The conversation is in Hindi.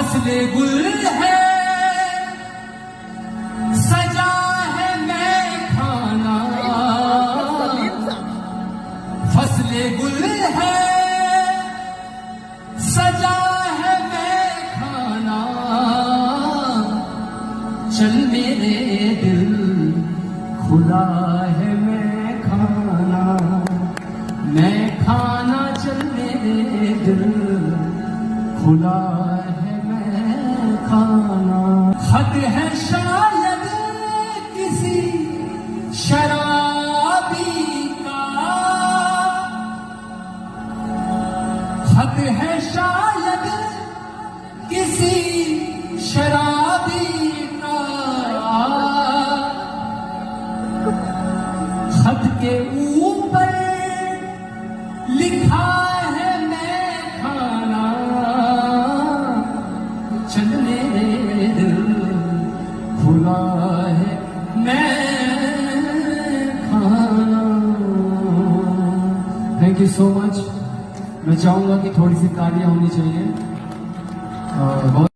फसले गुल है सजा है मैं खाना, फसले गुल है सजा है मैं खाना, चल मेरे दिल खुला है मैं खाना, मैं खाना चल मेरे दिल खुला है मैं खाना। खत है शायद किसी शराबी का, खत है शायद किसी शराबी का, खत के ऊपर लिखा है मैं खाना, चल मेरे दिल खुला है मैं खाना। Thank you so much. मैं चाहूंगा कि थोड़ी सी तालियां होनी चाहिए। बहुत